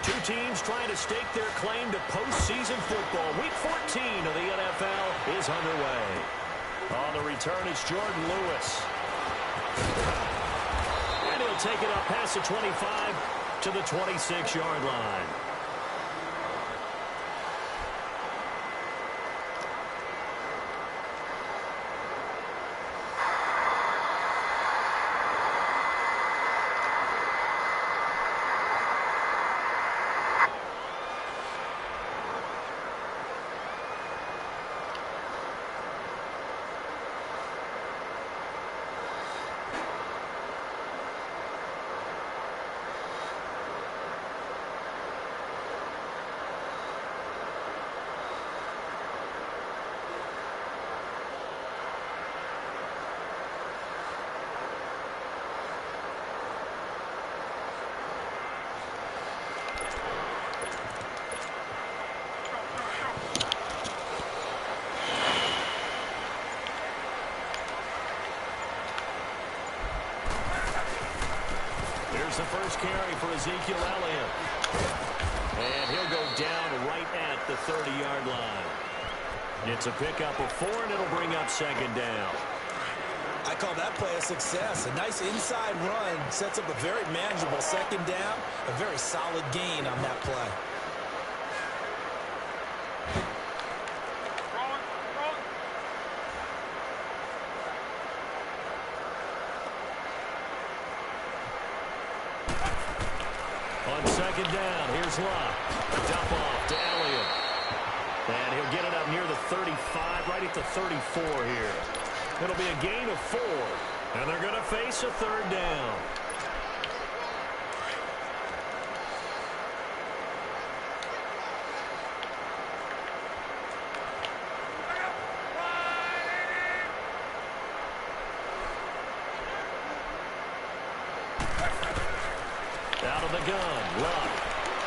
Two teams trying to stake their claim to postseason football. Week 14 of the NFL is underway. On the return is Jordan Lewis. And he'll take it up past the 25 to the 26-yard line. The first carry for Ezekiel Elliott. And he'll go down right at the 30-yard line. It's a pickup of 4, and it'll bring up second down. I call that play a success. A nice inside run sets up a very manageable second down. A very solid gain on that play. Down. Here's Locke. A dump off to Elliott. And he'll get it up near the 35, right at the 34 here. It'll be a gain of 4. And they're going to face a third down. Out of the gun, Locke.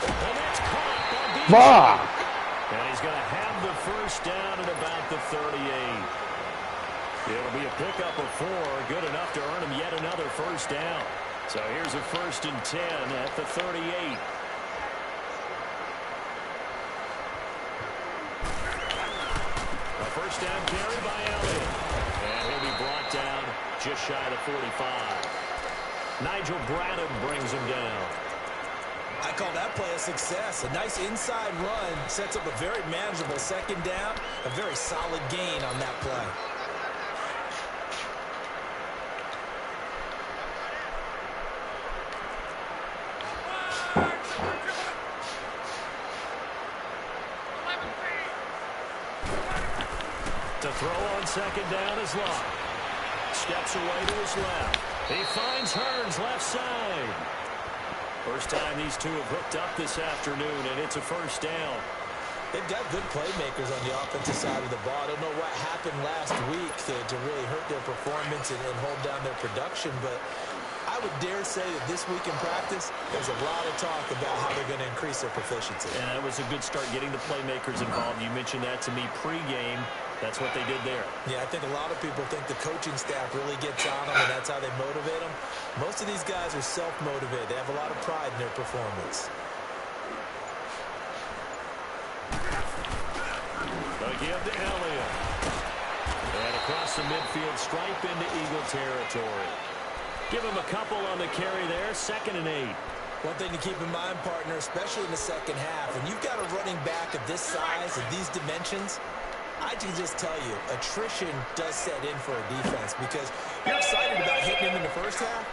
And that's caught by Fuck! And he's going to have the first down at about the 38. It'll be a pickup of 4, good enough to earn him yet another first down. So here's a 1st and 10 at the 38. A first down carry by Elliott. And he'll be brought down just shy of the 45. Nigel Bradham brings him down. I call that play a success. A nice inside run sets up a very manageable second down. A very solid gain on that play. To throw on second down is Locke. Steps away to his left. He finds Hearns left side. First time these two have hooked up this afternoon, and it's a first down. They've got good playmakers on the offensive side of the ball. I don't know what happened last week to really hurt their performance and hold down their production, but I would dare say that this week in practice, there's a lot of talk about how they're going to increase their proficiency. And that was a good start getting the playmakers involved. You mentioned that to me pregame. That's what they did there. Yeah, I think a lot of people think the coaching staff really gets on them, and that's how they motivate them. Most of these guys are self-motivated. They have a lot of pride in their performance. Again to Elliott. And across the midfield stripe into Eagle territory. Give him a couple on the carry there. 2nd and 8. One thing to keep in mind, partner, especially in the second half, when you've got a running back of this size and these dimensions, I can just tell you, attrition does set in for a defense because you're excited about hitting him in the first half.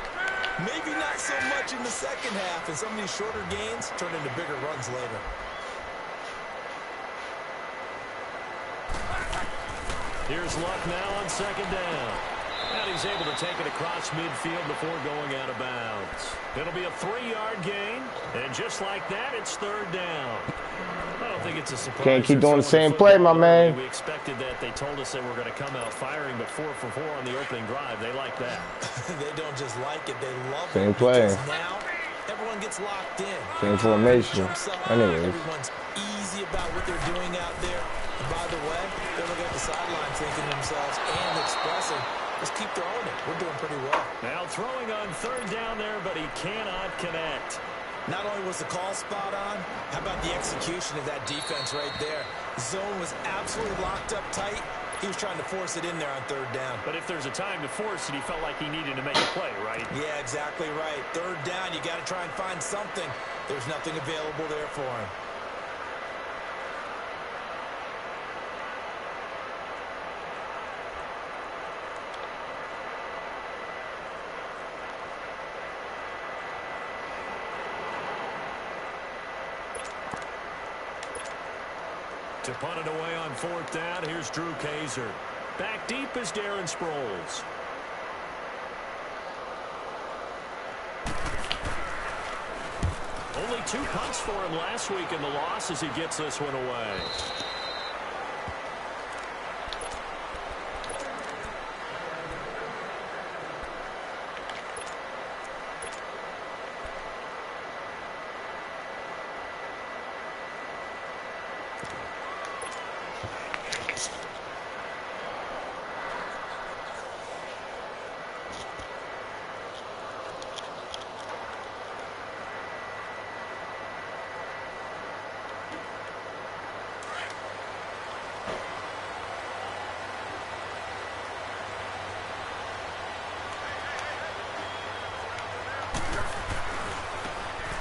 Maybe not so much in the second half, and some of these shorter gains turn into bigger runs later. Here's Luck now on second down. And he's able to take it across midfield before going out of bounds. It'll be a 3-yard gain, and just like that, it's third down. I don't think it's a surprise. Can't keep doing the same play, my man. We expected that. They told us they were going to come out firing, but 4 for 4 on the opening drive. They like that. They don't just like it. They love same it. play. Now, everyone gets locked in. Same formation. Anyways. Everyone's easy about what they're doing out there. And by the way, they're looking at the sideline thinking to themselves and expressing, just keep throwing it. We're doing pretty well. Now throwing on third down there, but he cannot connect. Not only was the call spot on, how about the execution of that defense right there? Zone was absolutely locked up tight. He was trying to force it in there on third down. But if there's a time to force it, he felt like he needed to make a play, right? Yeah, exactly right. Third down, you got to try and find something. There's nothing available there for him. To punt it away on fourth down, here's Drew Kaiser. Back deep is Darren Sproles. Only 2 punts for him last week in the loss as he gets this one away.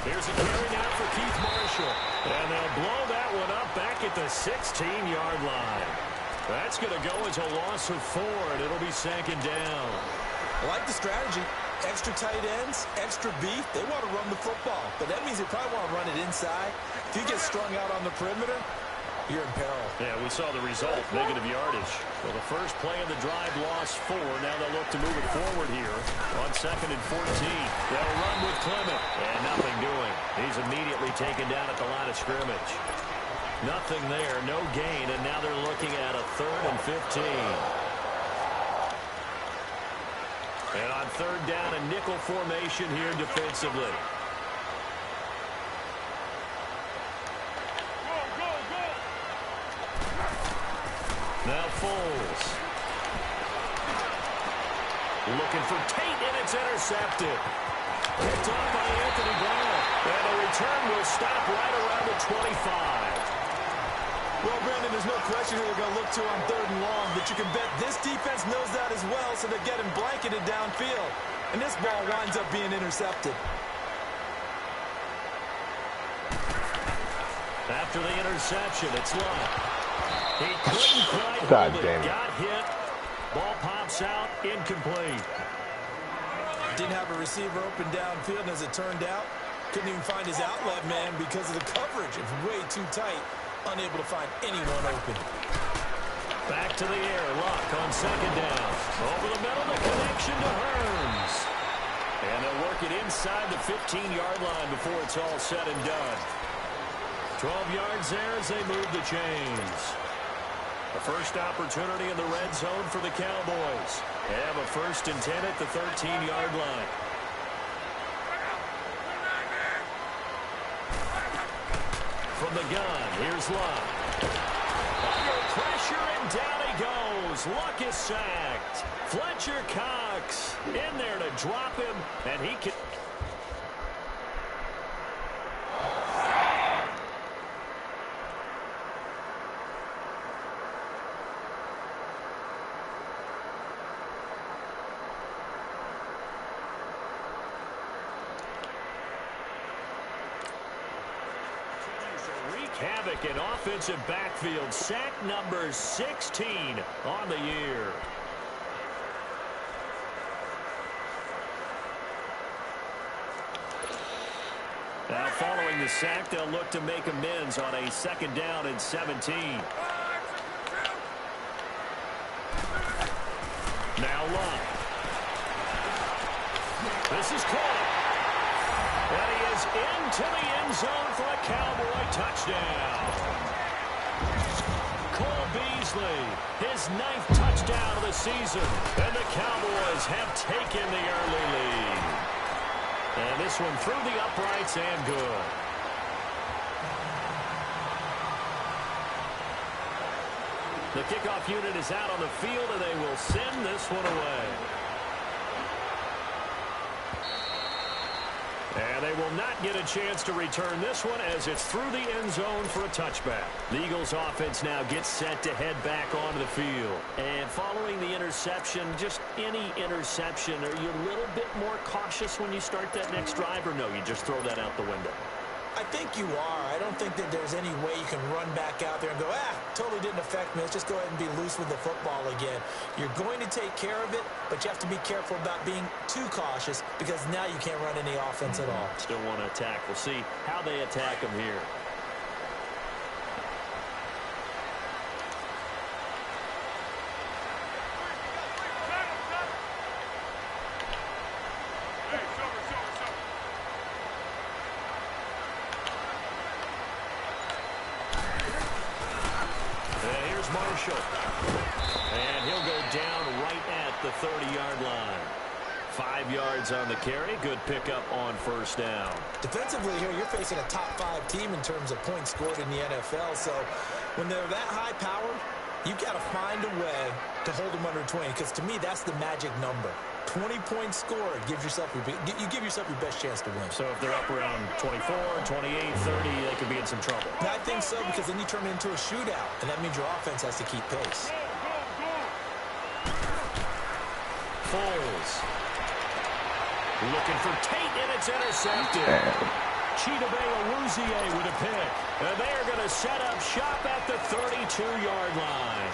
Here's a carry now for Keith Marshall. And they'll blow that one up back at the 16-yard line. That's going to go as a loss of 4, and it'll be second down. I like the strategy. Extra tight ends, extra beef. They want to run the football, but that means they probably want to run it inside. If you get strung out on the perimeter, you're in peril. Yeah, we saw the result, negative yardage. Well, the first play of the drive lost 4. Now they'll look to move it forward here on 2nd and 14. They'll run with Clement, and nothing doing. He's immediately taken down at the line of scrimmage. Nothing there, no gain, and now they're looking at a 3rd and 15. And on 3rd down, a nickel formation here defensively. Now Foles. Looking for Tate, and it's intercepted. Picked off by Anthony Brown. And the return will stop right around the 25. Well, Brandon, there's no question who they're going to look to on 3rd and long, but you can bet this defense knows that as well, so they're getting blanketed downfield. And this ball winds up being intercepted. After the interception, it's Love. He couldn't quite God hold damn it. it. Got hit. Ball pops out. Incomplete. Didn't have a receiver open downfield, and as it turned out, couldn't even find his outlet man because of the coverage. It's way too tight. Unable to find anyone open. Back to the air. Luck on 2nd down. Over the middle, the connection to Hearns. And they'll work it inside the 15-yard line before it's all said and done. 12 yards there as they move the chains. The first opportunity in the red zone for the Cowboys. They have a 1st and 10 at the 13-yard line. From the gun, here's Luck. Under pressure, and down he goes. Luck is sacked. Fletcher Cox in there to drop him, and he can... havoc in offensive backfield. Sack number 16 on the year. Now following the sack, they'll look to make amends on a 2nd down and 17. Now Luck. This is caught. And he is into the end zone for a Cowboy touchdown. Cole Beasley, his 9th touchdown of the season. And the Cowboys have taken the early lead. And this one through the uprights and good. The kickoff unit is out on the field, and they will send this one away. And they will not get a chance to return this one as it's through the end zone for a touchback. The Eagles offense now gets set to head back onto the field. And following the interception, just any interception, are you a little bit more cautious when you start that next drive, or no, you just throw that out the window? I think you are. I don't think that there's any way you can run back out there and go, totally didn't affect me. Let's just go ahead and be loose with the football again. You're going to take care of it, but you have to be careful about being too cautious because now you can't run any offense at all. Still want to attack. We'll see how they attack them here. And he'll go down right at the 30-yard line. 5 yards on the carry. Good pickup on first down. Defensively here, you're facing a top-5 team in terms of points scored in the NFL. So when they're that high-powered, you've got to find a way to hold them under 20. Because to me, that's the magic number. 20 points scored gives yourself you give yourself your best chance to win. So if they're up around 24, 28, 30, they could be in some trouble. I think so, because then you turn it into a shootout, and that means your offense has to keep pace. Foles. Looking for Tate, and it's intercepted. Chidobe Awuzie with a pick. And they are going to set up shop at the 32-yard line.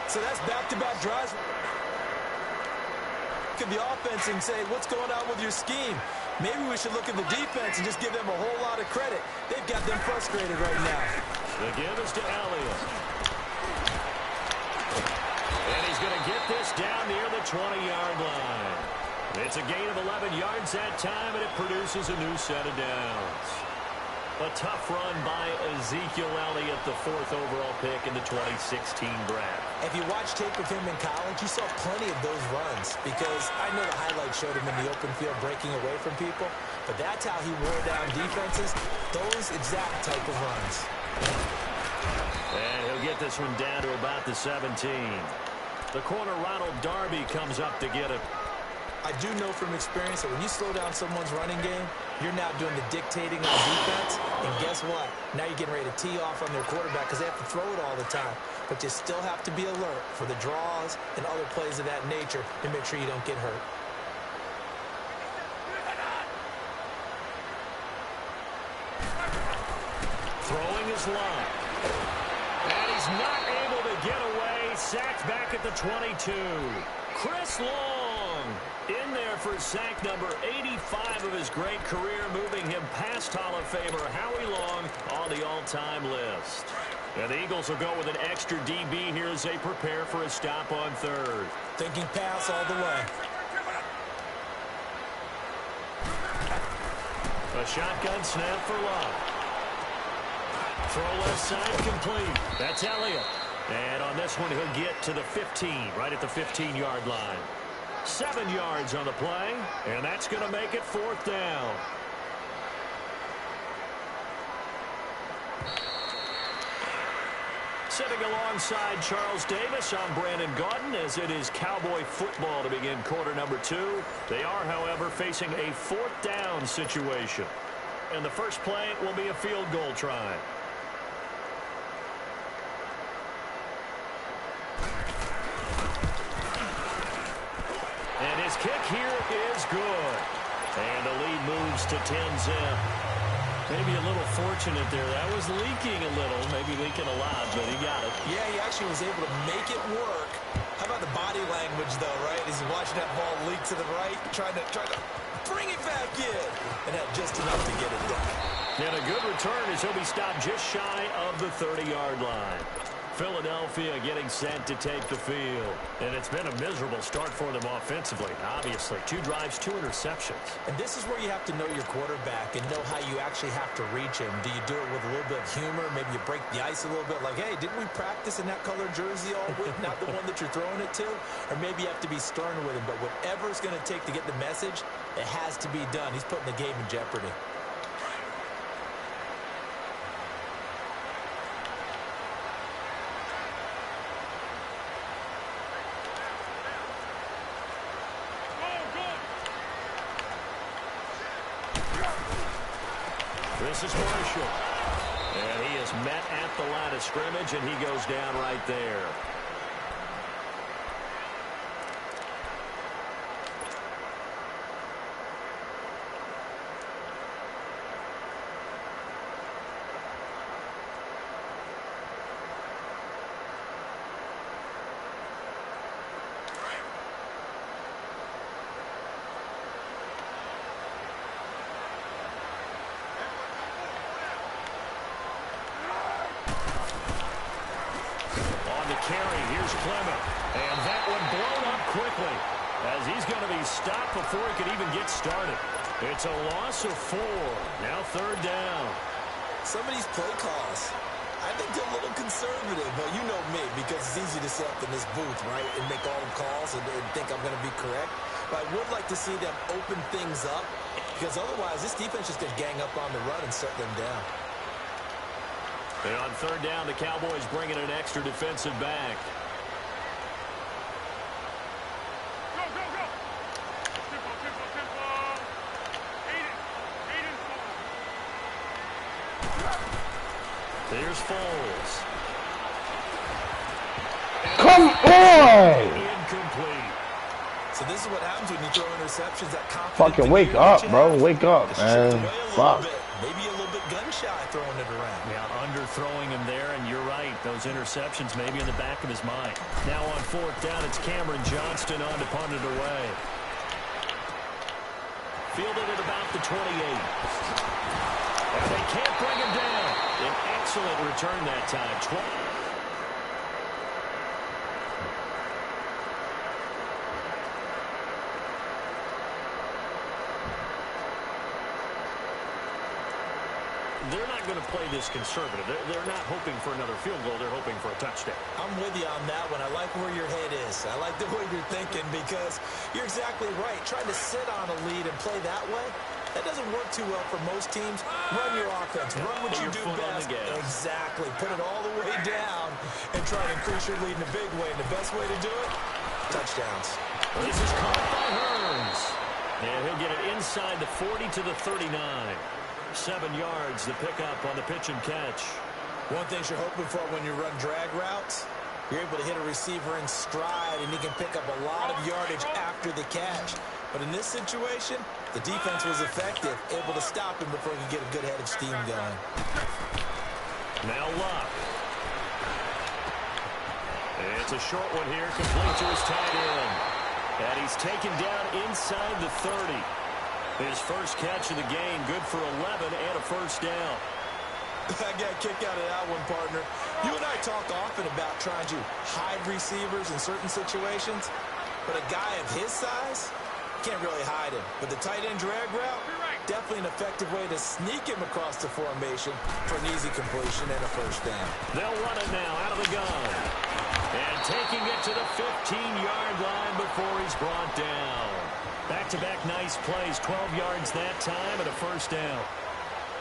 So that's back-to-back drives. Look at the offense and say, what's going on with your scheme? Maybe we should look at the defense and just give them a whole lot of credit. They've got them frustrated right now. The give is to Elliott. And he's going to get this down near the 20-yard line. It's a gain of 11 yards that time, and it produces a new set of downs. A tough run by Ezekiel Elliott, the 4th overall pick in the 2016 draft. If you watch tape of him in college, you saw plenty of those runs because I know the highlights showed him in the open field breaking away from people, but that's how he wore down defenses, those exact type of runs. And he'll get this one down to about the 17. The corner Ronald Darby comes up to get it. I do know from experience that when you slow down someone's running game, you're now doing the dictating on defense. And guess what? Now you're getting ready to tee off on their quarterback because they have to throw it all the time. But you still have to be alert for the draws and other plays of that nature to make sure you don't get hurt. Throwing his line. And he's not able to get away. Sacked back at the 22. Chris Long in there for sack number 85 of his great career, moving him past Hall of Famer Howie Long on the all-time list. And the Eagles will go with an extra DB here as they prepare for a stop on third. Thinking pass all the way. A shotgun snap for Love. Throw left side complete. That's Elliott. And on this one, he'll get to the 15, right at the 15-yard line. 7 yards on the play, and that's going to make it 4th down. Sitting alongside Charles Davis, I'm Brandon Gaudin, as it is Cowboy football to begin quarter number 2. They are, however, facing a 4th down situation. And the first play will be a field goal try. And his kick here is good. And the lead moves to 10-zip. Maybe a little fortunate there. That was leaking a little, maybe leaking a lot, but he got it. Yeah, he actually was able to make it work. How about the body language, though, right? He's watching that ball leak to the right, trying to bring it back in, and had just enough to get it done. And a good return as he'll be stopped just shy of the 30-yard line. Philadelphia getting set to take the field. And it's been a miserable start for them offensively, obviously. 2 drives, 2 interceptions. And this is where you have to know your quarterback and know how you actually have to reach him. Do you do it with a little bit of humor? Maybe you break the ice a little bit like, hey, didn't we practice in that color jersey all week? Not the one that you're throwing it to? Or maybe you have to be stern with him. But whatever it's going to take to get the message, it has to be done. He's putting the game in jeopardy. This is Marshall. And he is met at the line of scrimmage, and he goes down right there. Carry. Here's Clement. And that one blown up quickly as he's going to be stopped before he could even get started. It's a loss of 4. Now 3rd down. Some of these play calls, I think they're a little conservative. But you know me, because it's easy to sit up in this booth, right, and make all the calls and think I'm going to be correct. But I would like to see them open things up, because otherwise this defense is going to gang up on the run and shut them down. And on 3rd down, the Cowboys bringing an extra defensive back. Go, go, go. Tempo, tempo, tempo. Aiden, There's Foles. Come on! Incomplete. So this is what happens when you throw interceptions. That confidence. Fucking wake up, bro. Wake up, man. Fuck. Maybe a little bit gun-shy throwing it around. Yeah, underthrowing him there, and you're right. Those interceptions maybe in the back of his mind. Now on 4th down, it's Cameron Johnston on to punt it away. Fielded at about the 28. And they can't bring him down. An excellent return that time. They're not going to play this conservative. They're not hoping for another field goal. They're hoping for a touchdown. I'm with you on that one. I like where your head is. I like the way you're thinking, because you're exactly right. Trying to sit on a lead and play that way, that doesn't work too well for most teams. Run your offense. Run what you do best. Exactly. Put it all the way down and try to increase your lead in a big way. And the best way to do it, touchdowns. This is caught by Hearns. And he'll get it inside the 40 to the 39. 7 yards, the pickup on the pitch and catch. One thing you're hoping for when you run drag routes, you're able to hit a receiver in stride, and he can pick up a lot of yardage after the catch. But in this situation, the defense was effective, able to stop him before he could get a good head of steam going. Now Luck. It's a short one here, complete to his tight end. And he's taken down inside the 30. His first catch of the game, good for 11 and a first down. I got a kick out of that one, partner. You and I talk often about trying to hide receivers in certain situations, but a guy of his size can't really hide him. But the tight end drag route, definitely an effective way to sneak him across the formation for an easy completion and a first down. They'll run it now out of the gun. And taking it to the 15-yard line before he's brought down. Back-to-back nice plays, 12 yards that time and a first down.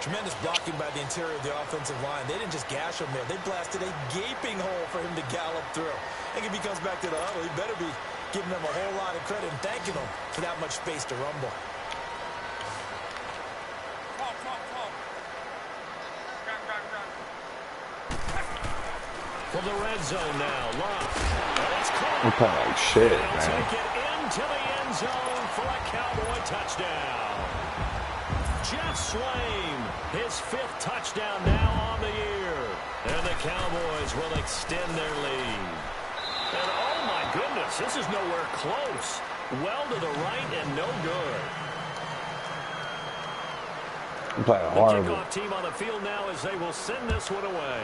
Tremendous blocking by the interior of the offensive line. They didn't just gash him there. They blasted a gaping hole for him to gallop through. I think if he comes back to the huddle, he better be giving them a whole lot of credit and thanking them for that much space to rumble. From the red zone now, Luck. I'm playing like shit, man. Take it into the end zone for a Cowboy touchdown. Jeff Swain, his 5th touchdown now on the year. And the Cowboys will extend their lead. And oh my goodness, this is nowhere close. Well to the right and no good. I'm playing The horrible. kickoff team on the field now as they will send this one away.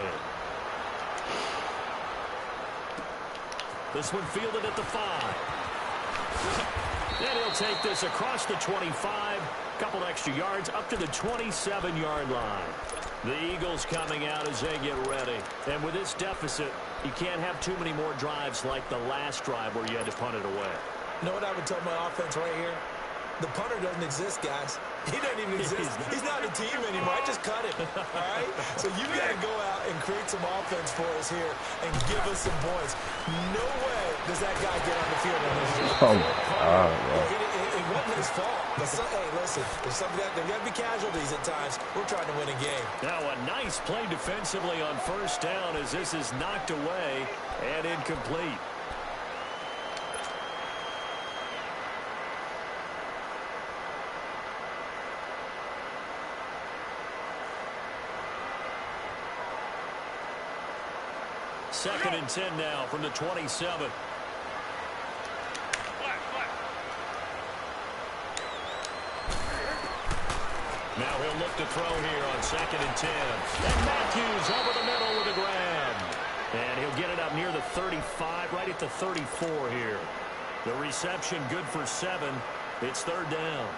This one fielded at the 5. Then he'll take this across the 25. Couple extra yards up to the 27-yard line. The Eagles coming out as they get ready. And with this deficit, you can't have too many more drives like the last drive where you had to punt it away. You know what I would tell my offense right here? The punter doesn't exist, guys. He doesn't even exist. He's not a team anymore. I just cut him. All right? So you got to go out and create some offense for us here and give us some points. No way does that guy get on the field on this drive. Oh, my God, bro. It wasn't his fault. But hey, listen, there's got to be casualties at times. We're trying to win a game. Now a nice play defensively on first down as this is knocked away and incomplete. Second and 10 now from the 27. Now he'll look to throw here on second and 10. And Matthews over the middle with a grab. And he'll get it up near the 35, right at the 34 here. The reception good for 7. It's third down.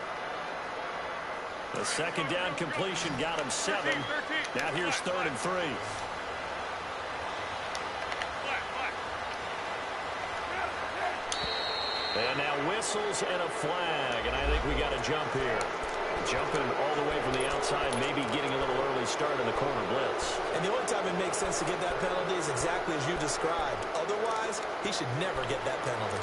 A second down completion got him 7. Now here's third and 3. And now whistles and a flag. And I think we got a jump here. Jumping all the way from the outside, maybe getting a little early start in the corner blitz. And the only time it makes sense to get that penalty is exactly as you described. Otherwise, he should never get that penalty.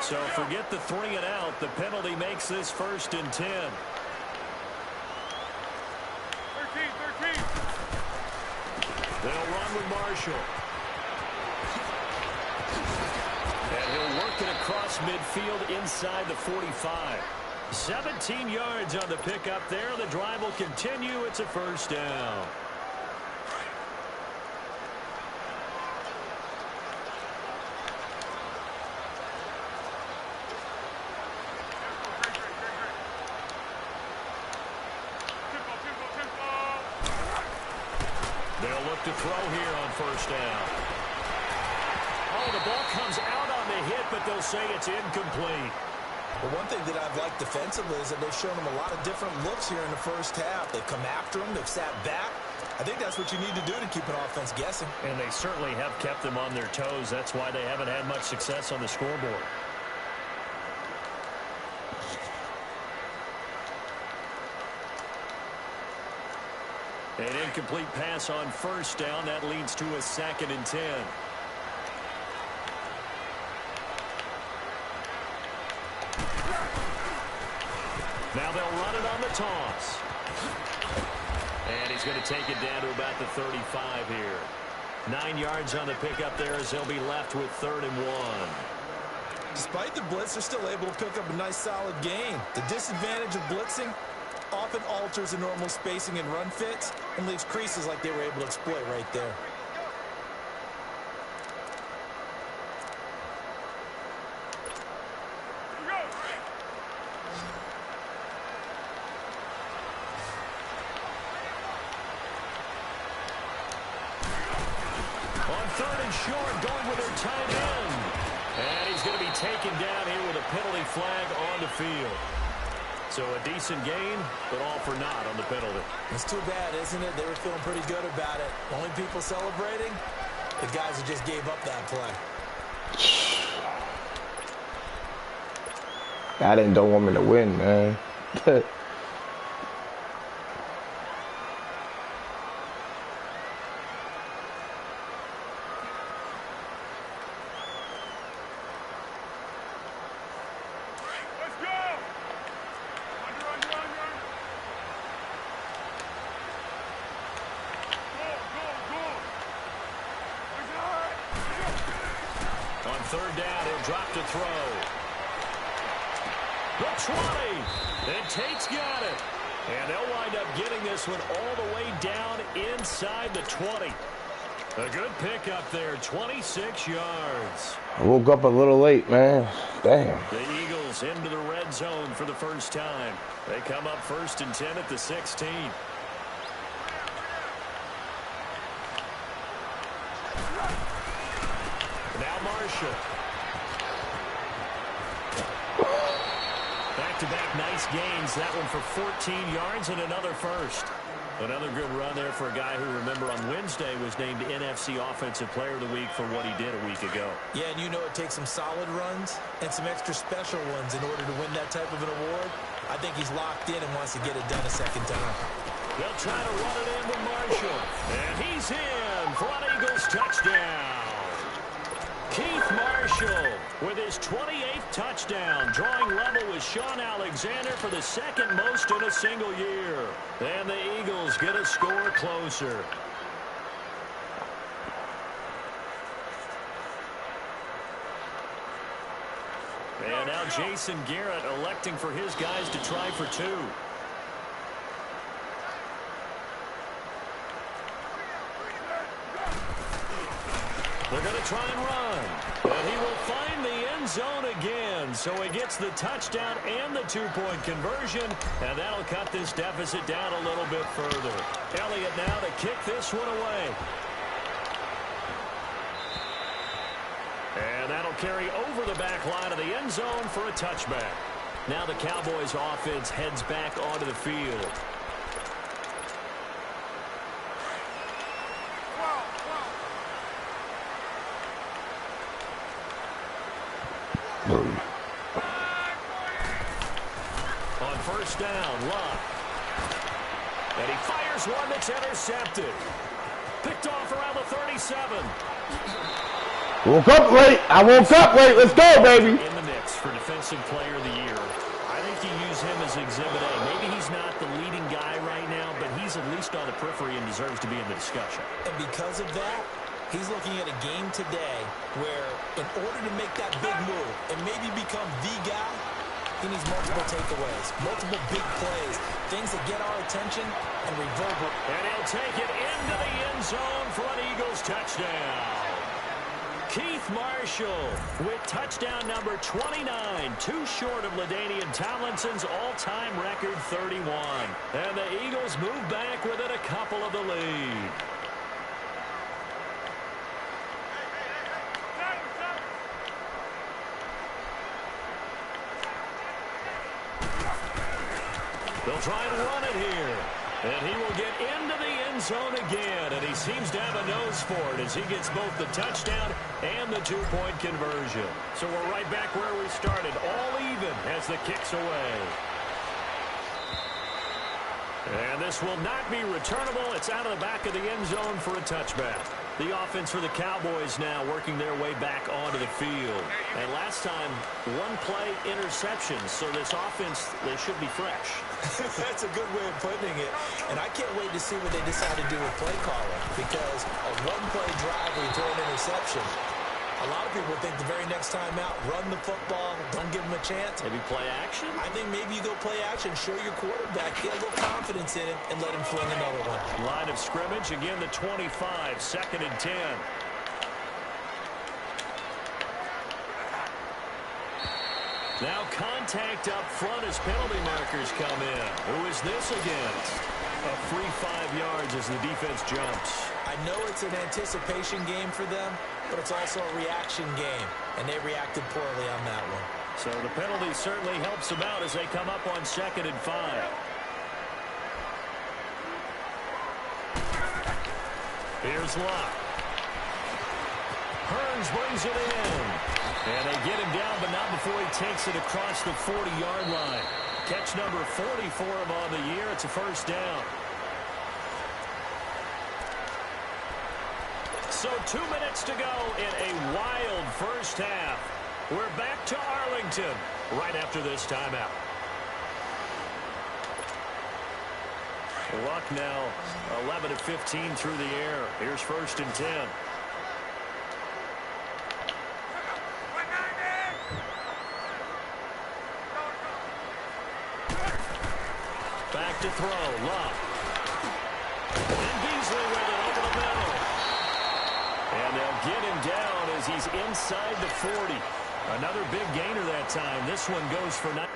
So forget the 3 and out. The penalty makes this first and 10. 13. They'll run with Marshall. And he'll work it across midfield inside the 45. 17 yards on the pickup there. The drive will continue. It's a first down. They'll look to throw here on first down. Oh, the ball comes out on the hit, but they'll say it's incomplete. Well, one thing that I've liked defensively is that they've shown him a lot of different looks here in the first half. They've come after him. They've sat back. I think that's what you need to do to keep an offense guessing. And they certainly have kept them on their toes. That's why they haven't had much success on the scoreboard. An incomplete pass on first down. That leads to a second and 10. Now they'll run it on the toss. And he's going to take it down to about the 35 here. 9 yards on the pickup there as they'll be left with third and 1. Despite the blitz, they're still able to cook up a nice solid gain. The disadvantage of blitzing often alters the normal spacing and run fits and leaves creases like they were able to exploit right there. On third and short, going with their tight end. And he's going to be taken down here with a penalty flag on the field. So a decent gain, but all for naught on the penalty. It's too bad, isn't it? They were feeling pretty good about it. Only people celebrating, the guys who just gave up that play. I don't want me to win, man. Third down, he'll drop to throw. The 20. And Tate's got it. And they'll wind up getting this one all the way down inside the 20. A good pickup there, 26 yards. I woke up a little late, man. Damn. The Eagles into the red zone for the first time. They come up first and 10 at the 16. Now Marshall. Back-to-back nice gains. That one for 14 yards and another first. Another good run there for a guy who, remember, on Wednesday was named NFC Offensive Player of the Week for what he did a week ago. Yeah, and you know it takes some solid runs and some extra special ones in order to win that type of an award. I think he's locked in and wants to get it done a second time. They'll try to run it in with Marshall. And he's in for an Eagles touchdown. Keith Marshall with his 28th touchdown, drawing level with Sean Alexander for the second most in a single year. And the Eagles get a score closer. And now Jason Garrett electing for his guys to try for two. They're going to try and run. And he will find the end zone again. So he gets the touchdown and the two-point conversion. And that'll cut this deficit down a little bit further. Elliott now to kick this one away. And that'll carry over the back line of the end zone for a touchback. Now the Cowboys offense heads back onto the field. On first down, Love. And he fires one that's intercepted. Picked off around the 37. Woke up late. I woke up late. Let's go, baby. In the mix for Defensive Player of the Year. I think you use him as Exhibit A. Maybe he's not the leading guy right now, but he's at least on the periphery and deserves to be in the discussion. And because of that, he's looking at a game today where in order to make that big move and maybe become the guy, he needs multiple takeaways, multiple big plays, things that get our attention and reverberate. And he'll take it into the end zone for an Eagles touchdown. Keith Marshall with touchdown number 29, too short of LaDainian Tomlinson's all-time record 31. And the Eagles move back within a couple of the lead. They'll try and run it here. And he will get into the end zone again. And he seems to have a nose for it as he gets both the touchdown and the two-point conversion. So we're right back where we started, all even as the kick's away. And this will not be returnable. It's out of the back of the end zone for a touchback. The offense for the Cowboys now working their way back onto the field. And last time, one play interceptions. So this offense, they should be fresh. That's a good way of putting it. And I can't wait to see what they decide to do with play calling. Because a one-play drive where you throw an interception, a lot of people think the very next time out, run the football, don't give them a chance. Maybe play action? I think maybe you go play action, show your quarterback, get a little confidence in it, and let him fling another one. Line of scrimmage, again the 25, 2nd and 10. Now contact up front as penalty markers come in. Who is this against? A free 5 yards as the defense jumps. I know it's an anticipation game for them, but it's also a reaction game, and they reacted poorly on that one. So the penalty certainly helps them out as they come up on 2nd and 5. Here's Locke. Hearns brings it in. And they get him down, but not before he takes it across the 40-yard line. Catch number 40 for him on the year. It's a first down. So 2 minutes to go in a wild first half. We're back to Arlington right after this timeout. Luck now 11 of 15 through the air. Here's 1st and 10. Back to throw. Luck. And Beasley with it over the middle. And they'll get him down as he's inside the 40. Another big gainer that time. This one goes for 9.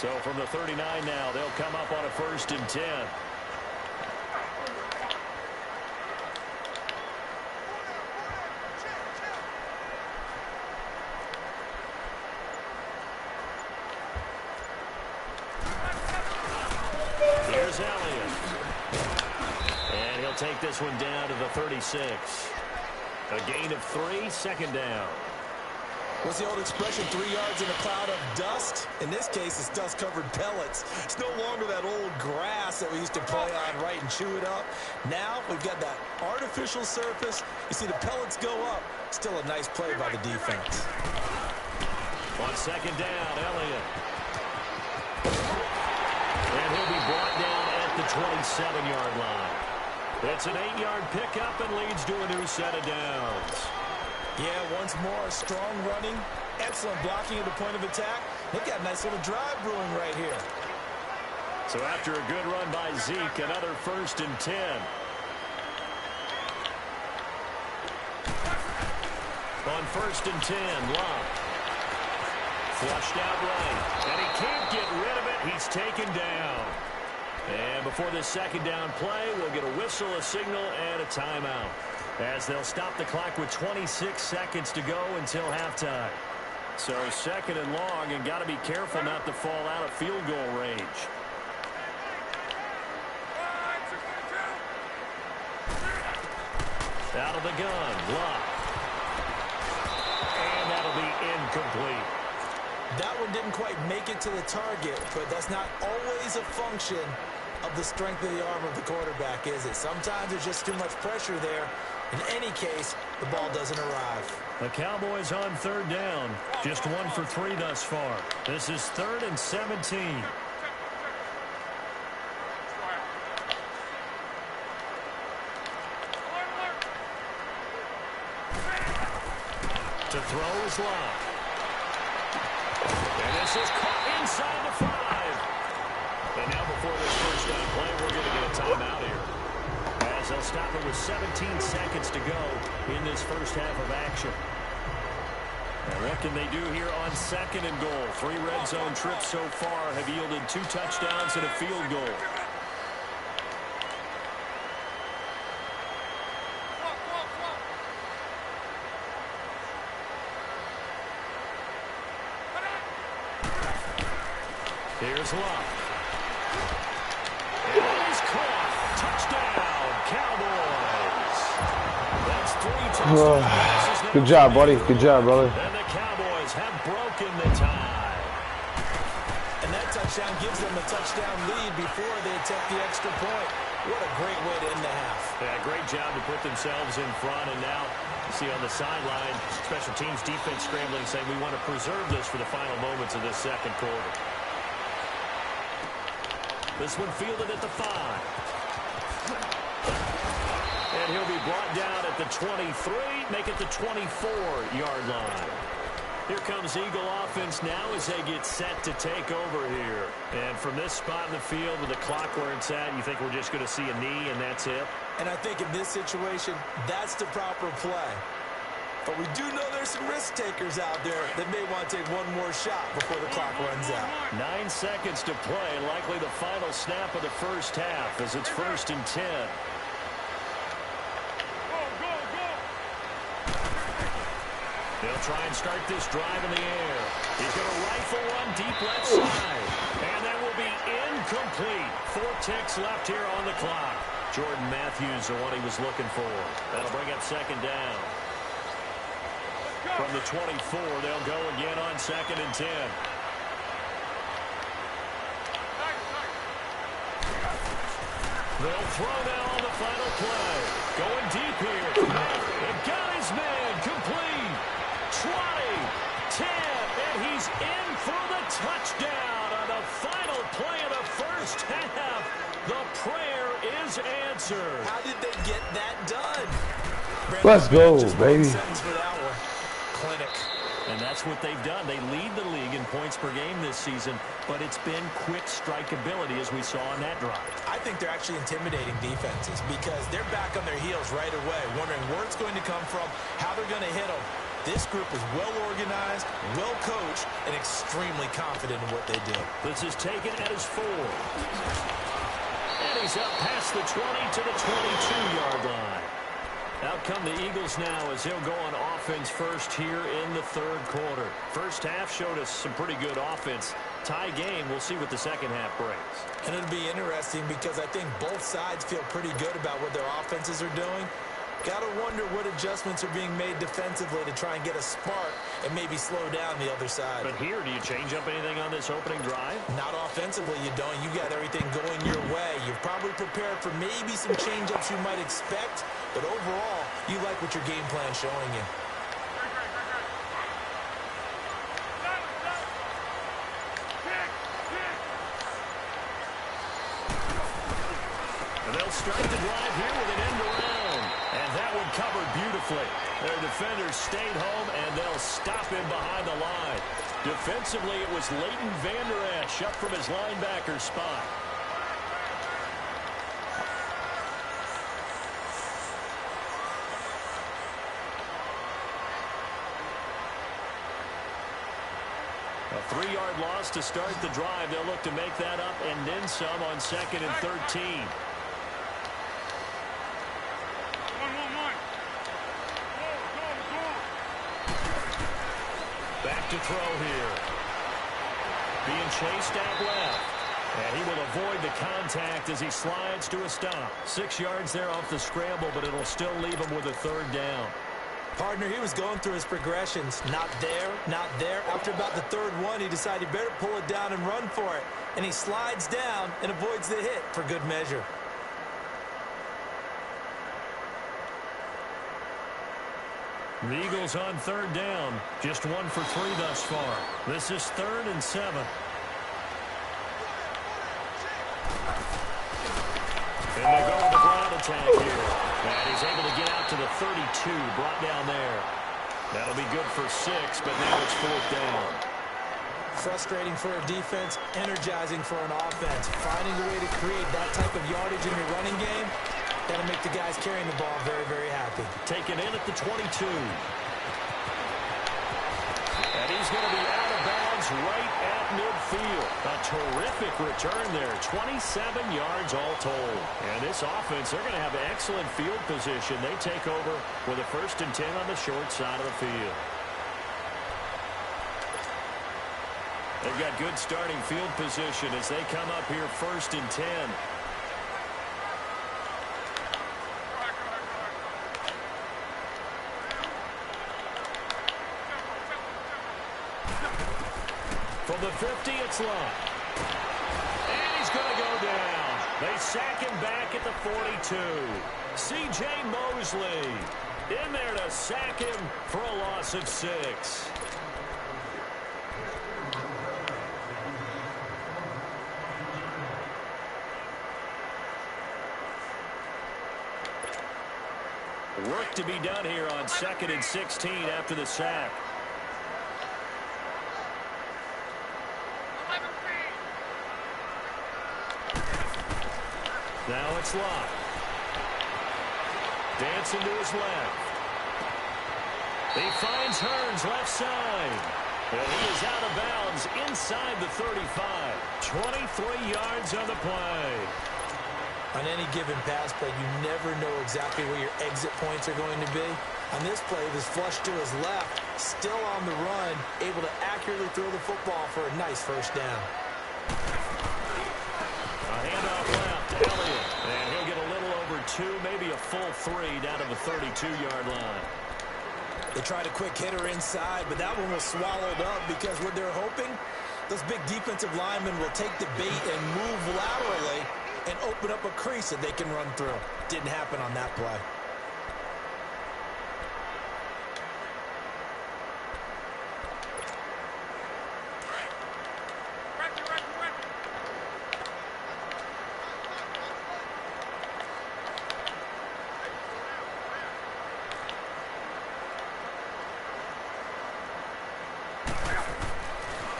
So from the 39 now, they'll come up on a 1st and 10. Here's Elliott. And he'll take this one down to the 36. A gain of 3, 2nd down. What's the old expression, 3 yards in a cloud of dust? In this case, it's dust-covered pellets. It's no longer that old grass that we used to play on, right, and chew it up. Now we've got that artificial surface. You see the pellets go up. Still a nice play by the defense. On 2nd down, Elliott. And he'll be brought down at the 27-yard line. It's an 8-yard pickup and leads to a new set of downs. Yeah, once more, strong running, excellent blocking at the point of attack. Look at a nice little drive brewing right here. So after a good run by Zeke, another 1st and 10. On 1st and 10, Locke. Flushed out right, and he can't get rid of it. He's taken down. And before this 2nd down play, we'll get a whistle, a signal, and a timeout, as they'll stop the clock with 26 seconds to go until halftime. So 2nd and long, and got to be careful not to fall out of field goal range. Out of the gun, Locke. And that'll be incomplete. That one didn't quite make it to the target, but that's not always a function of the strength of the arm of the quarterback, is it? Sometimes there's just too much pressure there. In any case, the ball doesn't arrive. The Cowboys on 3rd down. Just 1 for 3 thus far. This is 3rd and 17. To throw is Locke. And this is caught inside the 5. And now before this 1st down play, we're going to get a timeout here, as they'll stop it with 17 seconds to go in this 1st half of action. And what can they do here on 2nd and goal? 3 red zone trips so far have yielded 2 touchdowns and a field goal. Here's Locke. And he's caught. Touchdown, Cowboys. That's 3 touchdowns. Good job, buddy. Good job, brother. And the Cowboys have broken the tie. And that touchdown gives them a touchdown lead before they take the extra point. What a great way to end the half. Yeah, great job to put themselves in front. And now you see on the sideline, special teams defense scrambling, saying we want to preserve this for the final moments of this 2nd quarter. This one fielded at the 5. And he'll be brought down at the 23, make it the 24-yard line. Here comes Eagle offense now as they get set to take over here. And from this spot in the field with the clock where it's at, you think we're just going to see a knee and that's it? And I think in this situation, that's the proper play. But we do know there's some risk takers out there that may want to take one more shot before the clock runs out. 9 seconds to play, likely the final snap of the 1st half as it's 1st and 10. They'll try and start this drive in the air. He's going to rifle one deep left side. And that will be incomplete. 4 ticks left here on the clock. Jordan Matthews, the one he was looking for. That'll bring up 2nd down. From the 24, they'll go again on 2nd and 10. They'll throw now on the final play. Going deep here. And got his man complete. 20, 10, and he's in for the touchdown on the final play of the 1st half. The prayer is answered. How did they get that done? Let's go, baby. For that one. Clinic. And that's what they've done. They lead the league in points per game this season, but it's been quick strikeability as we saw on that drive. I think they're actually intimidating defenses because they're back on their heels right away, wondering where it's going to come from, how they're going to hit them. This group is well-organized, well-coached, and extremely confident in what they do. This is taken at his 4. And he's up past the 20 to the 22-yard line. Out come the Eagles now as they'll go on offense first here in the third quarter. First half showed us some pretty good offense. Tie game, we'll see what the second half brings. And it'll be interesting because I think both sides feel pretty good about what their offenses are doing. Got to wonder what adjustments are being made defensively to try and get a spark and maybe slow down the other side. But here, do you change up anything on this opening drive? Not offensively, you don't. You got everything going your way. You've probably prepared for maybe some change-ups you might expect, but overall, you like what your game plan's showing you. And they'll start the drive here with an end around. And that one covered beautifully. Their defenders stayed home, and they'll stop him behind the line. Defensively, it was Leighton Vander Esch up from his linebacker spot. A 3-yard loss to start the drive. They'll look to make that up and then some on 2nd and 13. Back to throw here. Being chased out left. And he will avoid the contact as he slides to a stop. 6 yards there off the scramble, but it'll still leave him with a 3rd down. Partner, he was going through his progressions. Not there, not there. After about the 3rd one, he decided he better pull it down and run for it. And he slides down and avoids the hit for good measure. The Eagles on 3rd down. Just 1 for 3 thus far. This is 3rd and 7. And they go with the ground attack here. And he's able to get out to the 32, brought down there. That'll be good for 6, but now it's 4th down. Frustrating for a defense, energizing for an offense. Finding a way to create that type of yardage in your running game, that'll make the guys carrying the ball very, very happy. Taken in at the 22. And he's going to be out of bounds right at midfield. A terrific return there. 27 yards all told. And this offense, they're going to have excellent field position. They take over with a 1st and 10 on the short side of the field. They've got good starting field position as they come up here 1st and 10. From the 50, it's Love. And he's going to go down. They sack him back at the 42. C.J. Mosley in there to sack him for a loss of 6. Work to be done here on 2nd and 16 after the sack. Now it's Locke. Dancing to his left. He finds Hearns left side. And he is out of bounds inside the 35. 23 yards on the play. On any given pass play, you never know exactly where your exit points are going to be. On this play, it was flushed to his left, still on the run, able to accurately throw the football for a nice 1st down. A handoff left, Elliott. And he'll get a little over 2, maybe a full 3 down to the 32-yard line. They tried a quick hitter inside, but that one was swallowed up because what they're hoping, those big defensive linemen will take the bait and move laterally and open up a crease that they can run through. Didn't happen on that play.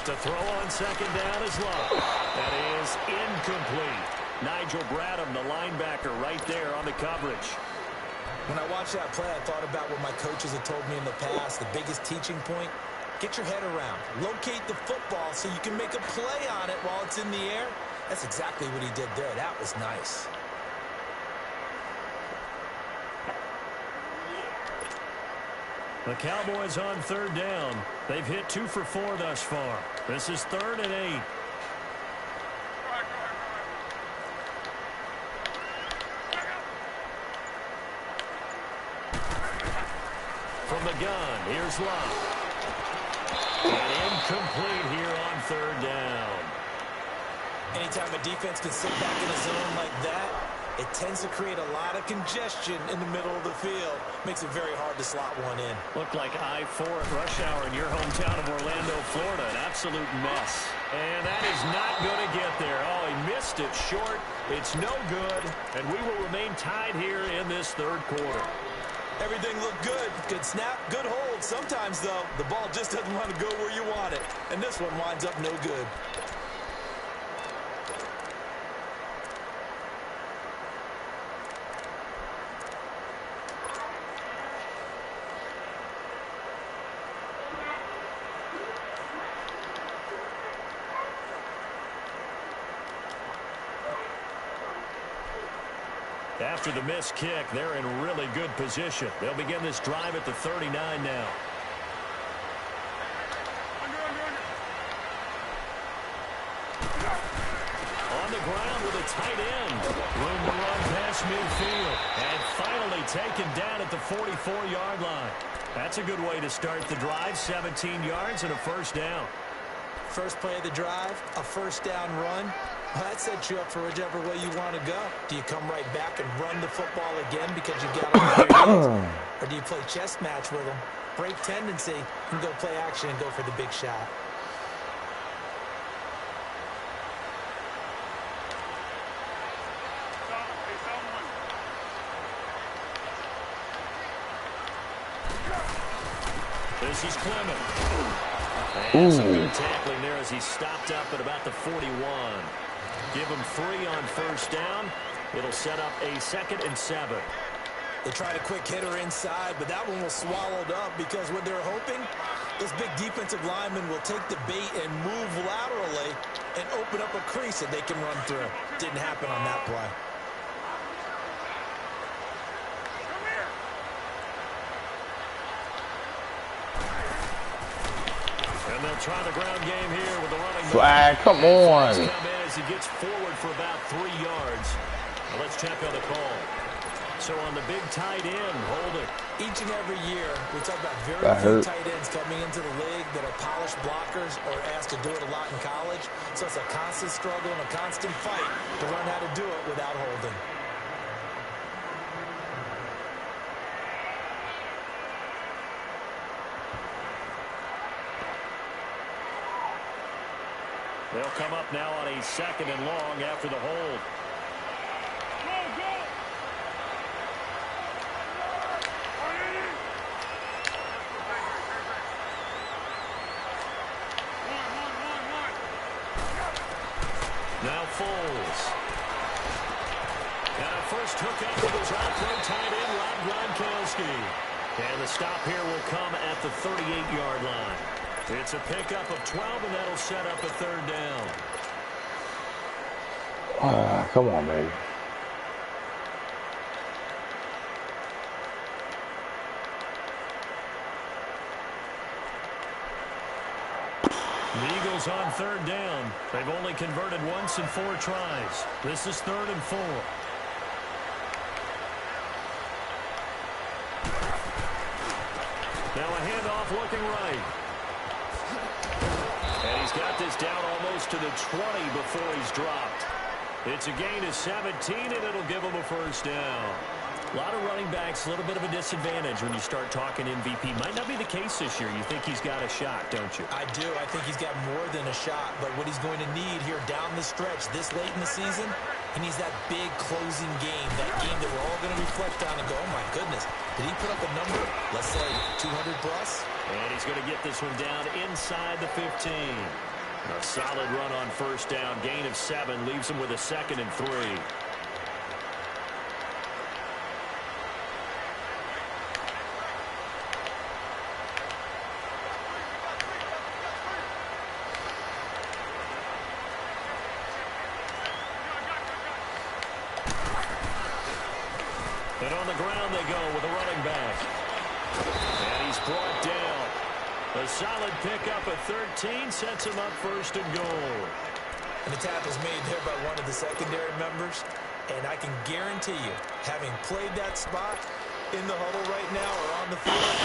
To throw on 2nd down is Love. That is incomplete. Nigel Bradham, the linebacker, right there on the coverage. When I watched that play, I thought about what my coaches had told me in the past. The biggest teaching point, get your head around. Locate the football so you can make a play on it while it's in the air. That's exactly what he did there. That was nice. The Cowboys on third down. They've hit 2 for 4 thus far. This is 3rd and 8. From the gun, here's Love. And incomplete here on 3rd down. Anytime a defense can sit back in a zone like that, it tends to create a lot of congestion in the middle of the field. Makes it very hard to slot one in. Looked like I-4 at rush hour in your hometown of Orlando, Florida. An absolute mess. And that is not going to get there. Oh, he missed it short. It's no good. And we will remain tied here in this 3rd quarter. Everything looked good. Good snap, good hold. Sometimes, though, the ball just doesn't want to go where you want it. And this one winds up no good. After the missed kick, they're in really good position. They'll begin this drive at the 39 now. On the ground with a tight end. Room to run past midfield. And finally taken down at the 44-yard line. That's a good way to start the drive. 17 yards and a first down. First play of the drive, a first down run. Well, that sets you up for whichever way you want to go. Do you come right back and run the football again because you got on your heels? Or do you play chess match with them? Break tendency and go play action and go for the big shot. This is Clement. And some good tackling there as he stopped up at about the 41. Give him 3 on first down. It'll set up a 2nd and 7. They tried a quick hitter inside, but that one was swallowed up because what they're hoping, those big defensive linemen will take the bait and move laterally and open up a crease that they can run through. Didn't happen on that play. And they'll try the ground game here with the running back. Flag, come on. Come in as he gets forward for about 3 yards. Now let's check on the call. So on the big tight end, holding. Each and every year, we talk about very few tight ends coming into the league that are polished blockers or asked to do it a lot in college. So it's a constant struggle and a constant fight to learn how to do it without holding. They'll come up now on a 2nd and long after the hold. Now Foles. And a first hookup with his out-throw tight end, Rob Gronkowski. And the stop here will come at the 38-yard line. It's a pickup of 12, and that'll set up a 3rd down. Come on, baby. The Eagles on 3rd down. They've only converted once in 4 tries. This is 3rd and 4. Now a handoff looking right. And he's got this down almost to the 20 before he's dropped. It's a gain of 17, and it'll give him a first down. A lot of running backs, a little bit of a disadvantage when you start talking MVP. Might not be the case this year. You think he's got a shot, don't you? I do. I think he's got more than a shot. But what he's going to need here down the stretch this late in the season, he needs that big closing game, that game that we're all going to reflect on and go, oh, my goodness, did he put up a number, let's say, 200 plus? And he's going to get this one down inside the 15. A solid run on first down. Gain of 7 leaves him with a 2nd and 3. And on the ground they go with a running back. And he's brought down. A solid pickup at 13 sets him up first and goal. And the tackle's made there by one of the secondary members. And I can guarantee you, having played that spot in the huddle right now or on the field,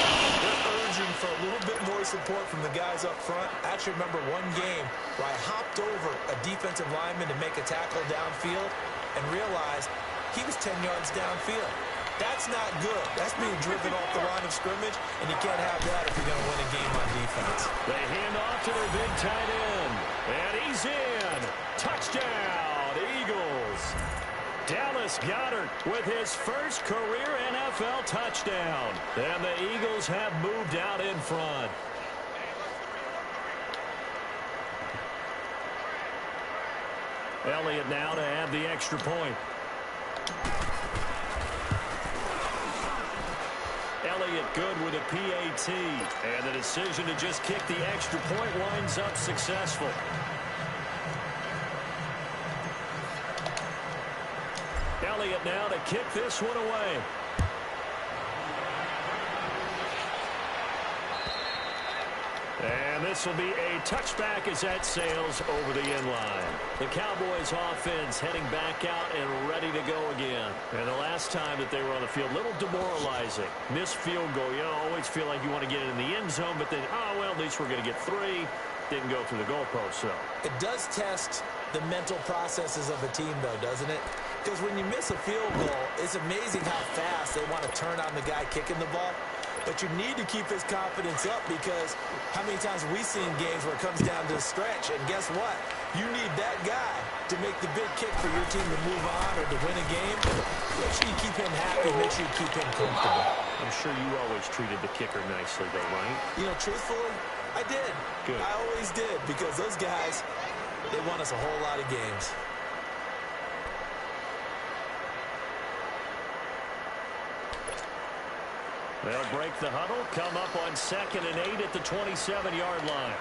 they're urging for a little bit more support from the guys up front. I actually remember one game where I hopped over a defensive lineman to make a tackle downfield and realized he was 10 yards downfield. That's not good. That's being driven off the line of scrimmage, and you can't have that if you're going to win a game on defense. They hand off to their big tight end, and he's in. Touchdown, Eagles. Dallas Goedert with his first career NFL touchdown. And the Eagles have moved out in front. Elliott now to add the extra point. Elliott good with a PAT. And the decision to just kick the extra point winds up successful. Elliott now to kick this one away. And this will be a touchback as that sails over the end line. The Cowboys offense heading back out and ready to go again. And the last time that they were on the field, a little demoralizing. Missed field goal. You always feel like you want to get it in the end zone, but then, oh, well, at least we're going to get 3. Didn't go through the goalpost, so. It does test the mental processes of a team, though, doesn't it? Because when you miss a field goal, it's amazing how fast they want to turn on the guy kicking the ball. But you need to keep his confidence up because how many times have we seen games where it comes down to a stretch? And guess what? You need that guy to make the big kick for your team to move on or to win a game. Make sure you keep him happy. Make sure you keep him comfortable. I'm sure you always treated the kicker nicely, though, right? You know, truthfully, I did. Good. I always did because those guys, they won us a whole lot of games. They'll break the huddle, come up on 2nd and 8 at the 27-yard line.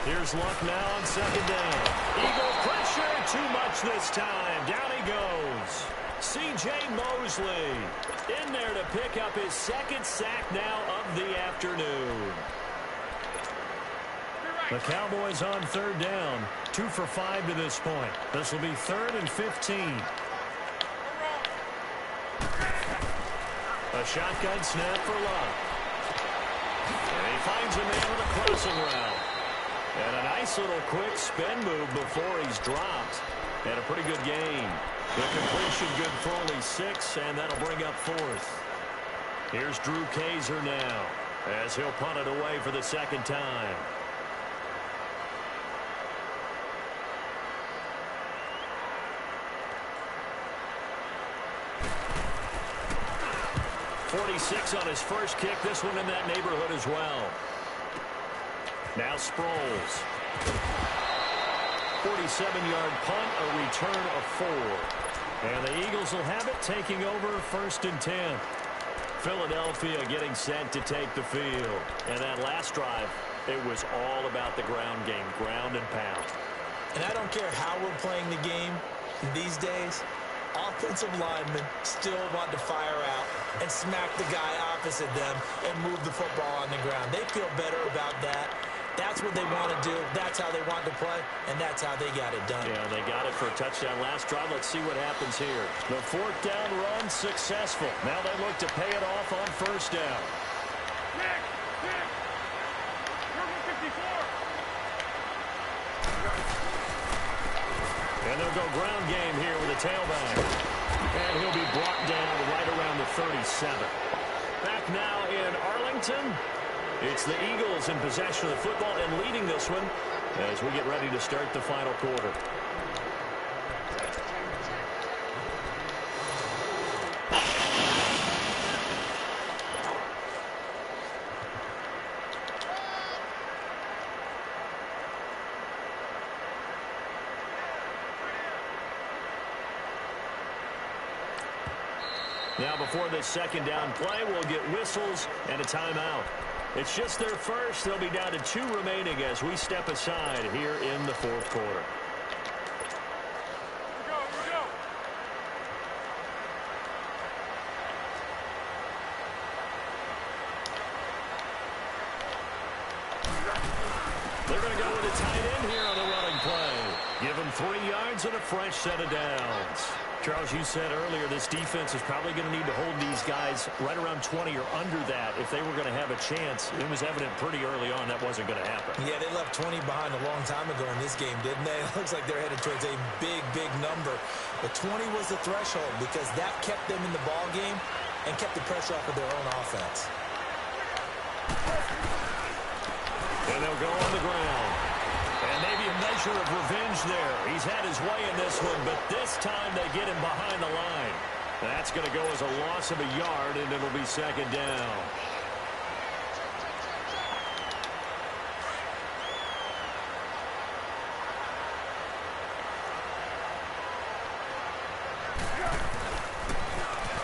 Here's Luck now on 2nd down. Eagle pressure, too much this time. Down he goes. C.J. Mosley in there to pick up his 2nd sack now of the afternoon. The Cowboys on 3rd down. 2 for 5 to this point. This will be 3rd and 15. A shotgun snap for Luck. And he finds a man with a crossing route. And a nice little quick spin move before he's dropped. And a pretty good gain. The completion good for only 6, and that'll bring up 4th. Here's Drew Kaiser now as he'll punt it away for the 2nd time. .46 on his first kick. This one in that neighborhood as well. Now Sproles. 47-yard punt, a return of 4. And the Eagles will have it, taking over 1st and 10. Philadelphia getting set to take the field. And that last drive, it was all about the ground game, ground and pound. And I don't care how we're playing the game these days, offensive linemen still want to fire out and smack the guy opposite them and move the football on the ground. They feel better about that. That's what they want to do. That's how they want to play, and that's how they got it done. Yeah, they got it for a touchdown last drive. Let's see what happens here. The 4th down run successful. Now they look to pay it off on 1st down. Nick. Number 54. And they'll go ground game here with a tailback. And he'll be brought down right around the 37. Back now in Arlington. It's the Eagles in possession of the football and leading this one as we get ready to start the final quarter. Now before this 2nd down play, we'll get whistles and a timeout. It's just their first. They'll be down to 2 remaining as we step aside here in the 4th quarter. the tight end here on the running play. Give him 3 yards and a fresh set of downs. Charles, you said earlier this defense is probably going to need to hold these guys right around 20 or under that if they were going to have a chance. It was evident pretty early on that wasn't going to happen. Yeah, they left 20 behind a long time ago in this game, didn't they? It looks like they're headed towards a big, big number. But 20 was the threshold because that kept them in the ball game and kept the pressure off of their own offense. And they'll go on the ground. And maybe a measure of revenge there. He's had his way in this one, but this time they get him behind the line. That's going to go as a loss of a yard, and it'll be second down.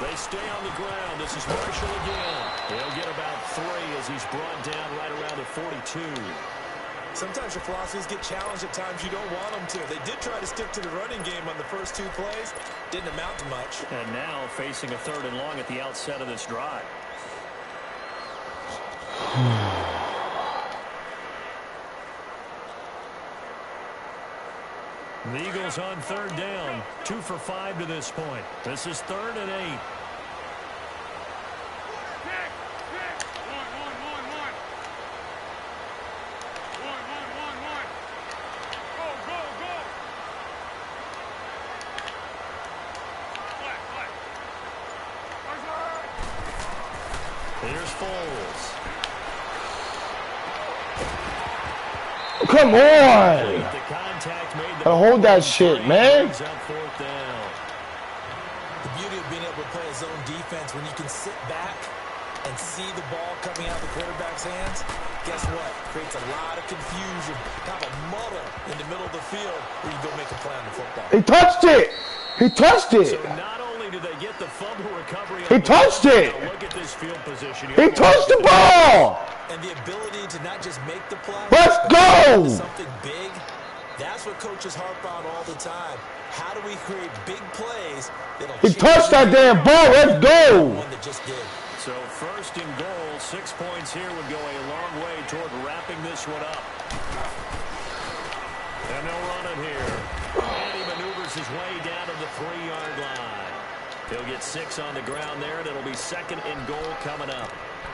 They stay on the ground. This is Marshall again. He'll get about 3 as he's brought down right around the 42. Sometimes your philosophies get challenged at times you don't want them to. They did try to stick to the running game on the first 2 plays. Didn't amount to much. And now facing a 3rd and long at the outset of this drive. The Eagles on 3rd down. 2 for 5 to this point. This is 3rd and 8. Here's Foles. Come on. The contact made the Hold that shit, man. The beauty of being able to play a zone defense when you can sit back and see the ball coming out of the quarterback's hands, guess what? Creates a lot of confusion, kind of a muddle in the middle of the field where you go make a play on the football. He touched it. He touched it. So not only do they get the fumble recovery, He touched it. Look at this field position. He touched the ball. And the ability to not just make the play, Let's go. Something big. That's what coaches harp on all the time. How do we create big plays that'll He touched that damn ball. Let's go. One that just did. So 1st and goal, 6 points here would go a long way toward wrapping this one up. And they'll run it here. And he maneuvers his way down to the 3-yard line. He'll get 6 on the ground there, and it'll be 2nd and goal coming up.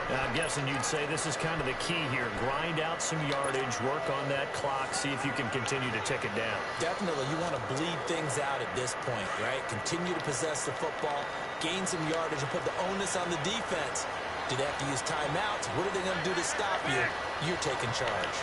Now, I'm guessing you'd say this is kind of the key here. Grind out some yardage, work on that clock, see if you can continue to tick it down. Definitely, you want to bleed things out at this point, right? Continue to possess the football, gain some yardage, and put the onus on the defense. Do they have to use timeouts? What are they going to do to stop you? You're taking charge.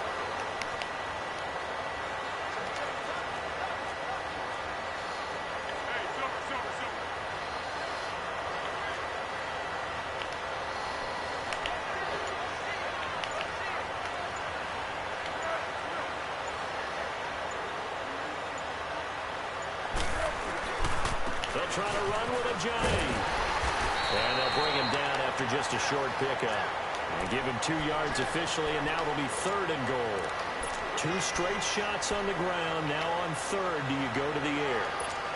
They'll try to run with a Johnny. And they'll bring him down after just a short pickup. And give him 2 yards officially, and now it'll be 3rd and goal. 2 straight shots on the ground. Now on 3rd, do you go to the air?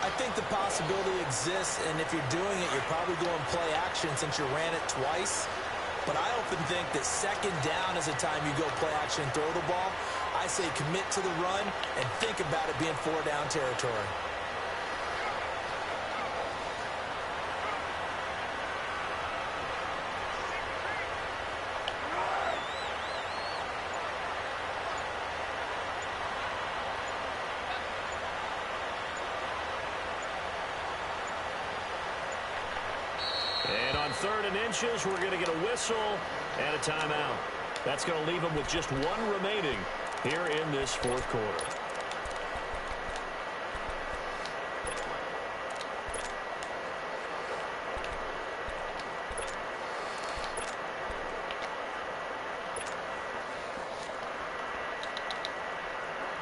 I think the possibility exists, and if you're doing it, you're probably going play action since you ran it twice. But I often think that 2nd down is the time you go play action and throw the ball. I say commit to the run and think about it being 4-down territory. And on 3rd and inches, we're going to get a whistle and a timeout. That's going to leave them with just 1 remaining here in this 4th quarter.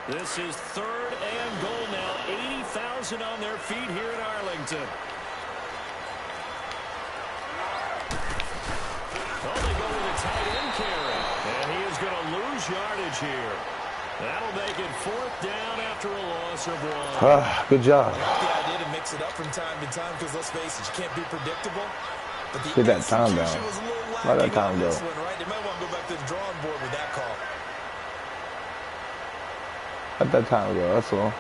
This is 3rd and goal now. 80,000 on their feet here in Arlington. Oh, they go with a tight end carry. And he is going to lose yardage here. That'll make it 4th down after a loss of 1. Good job. I like the idea to mix it up from time to time because, let's face it, you can't be predictable. But the Get that time down. execution was a little Let that lacking time on go. this one, right? They might want to go back to the drawing board with that call. Let that time go, that's all.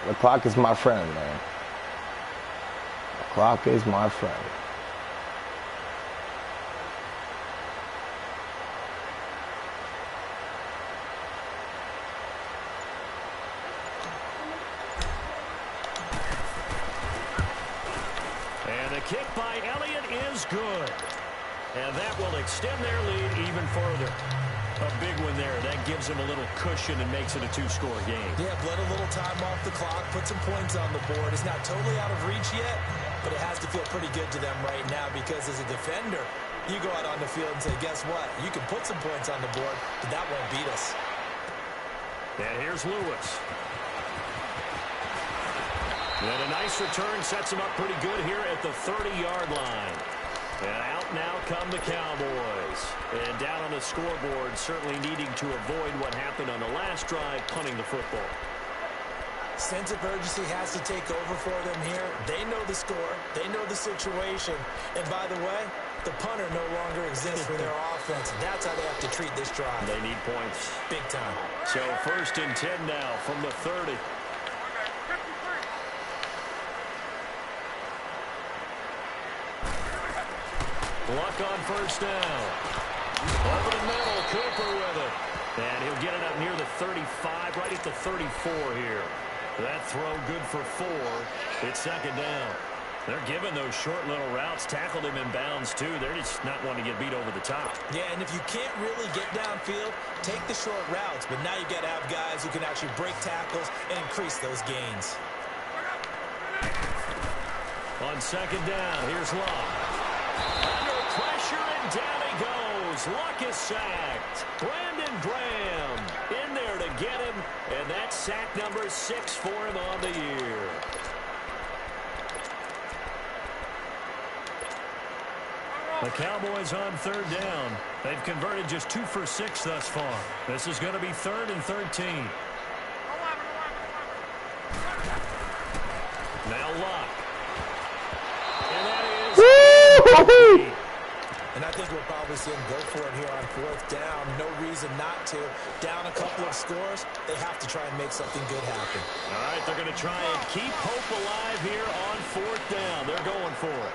The clock is my friend, man. The clock is my friend. And the kick by Elliott is good. And that will extend their lead even further. A big one there. That gives them a little cushion and makes it a two-score game. Yeah, let a little time off the clock, put some points on the board. It's not totally out of reach yet, but it has to feel pretty good to them right now because as a defender, you go out on the field and say, guess what? You can put some points on the board, but that won't beat us. And here's Lewis. And a nice return sets him up pretty good here at the 30-yard line. And out now come the Cowboys. And down on the scoreboard, certainly needing to avoid what happened on the last drive, punting the football. Sense of urgency has to take over for them here. They know the score. They know the situation. And by the way, the punter no longer exists for their offense. That's how they have to treat this drive. They need points. Big time. So 1st and 10 now from the 30. Luck on 1st down. Over the middle, Cooper with it. And he'll get it up near the 35, right at the 34 here. That throw good for 4. It's 2nd down. They're giving those short little routes. Tackled him in bounds, too. They're just not wanting to get beat over the top. Yeah, and if you can't really get downfield, take the short routes. But now you got to have guys who can actually break tackles and increase those gains. On 2nd down, here's Luck. Under pressure, and down he goes. Luck is sacked. Brandon Graham in there to get him, and that's sack number 6 for him on the year. The Cowboys on 3rd down. They've converted just 2 for 6 thus far. This is going to be 3rd and 13. Now Luck. And that is... And I think we'll probably see him go for it here on 4th down. No reason not to. Down a couple of scores, they have to try and make something good happen. All right, they're going to try and keep hope alive here on 4th down. They're going for it.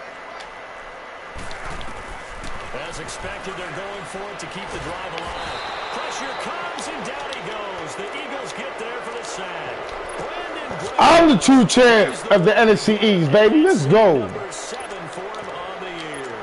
As expected, they're going for it to keep the drive alive. Pressure comes, and down he goes. The Eagles get there for the sack. I'm the true champ of the NFC East, baby. Let's go. Number 7 for him on the year.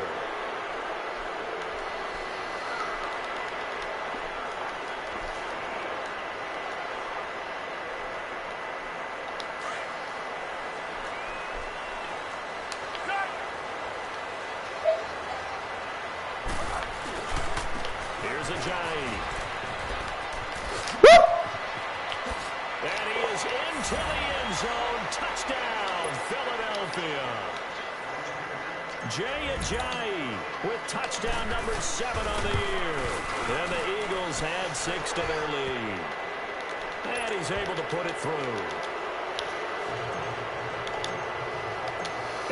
Here's Ajayi. And he is into the end zone. Touchdown, Philadelphia. Jay Ajayi with touchdown number 7 on the year. And the Eagles had 6 to their lead. And he's able to put it through.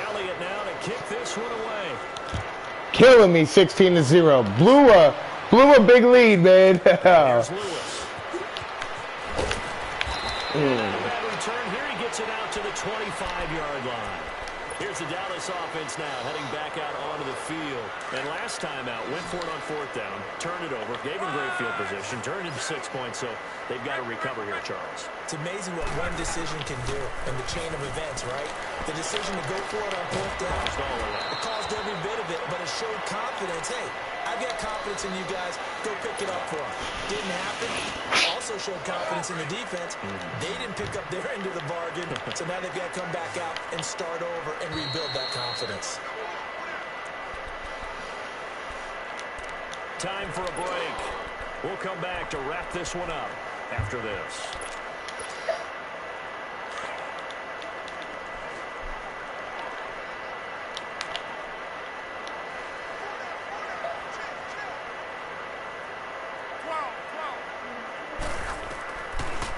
Elliott now to kick this one away. Killing me, 16-0. Blew a big lead, man. Here's Lewis. Bad return here. He gets it out to the 25-yard line. Here's the Dallas offense now heading back out onto the field. And last time out, went for it on 4th down, turned it over, gave him great field position, turned into 6 points, so they've got to recover here, Charles. It's amazing what one decision can do in the chain of events, right? The decision to go for it on 4th down, it caused every bit of it, but it showed confidence. Hey, I've got confidence in you guys. Go pick it up for them. Didn't happen. Also showed confidence in the defense. They didn't pick up their end of the bargain, so now they've got to come back out and start over and rebuild that confidence. Time for a break. We'll come back to wrap this one up after this.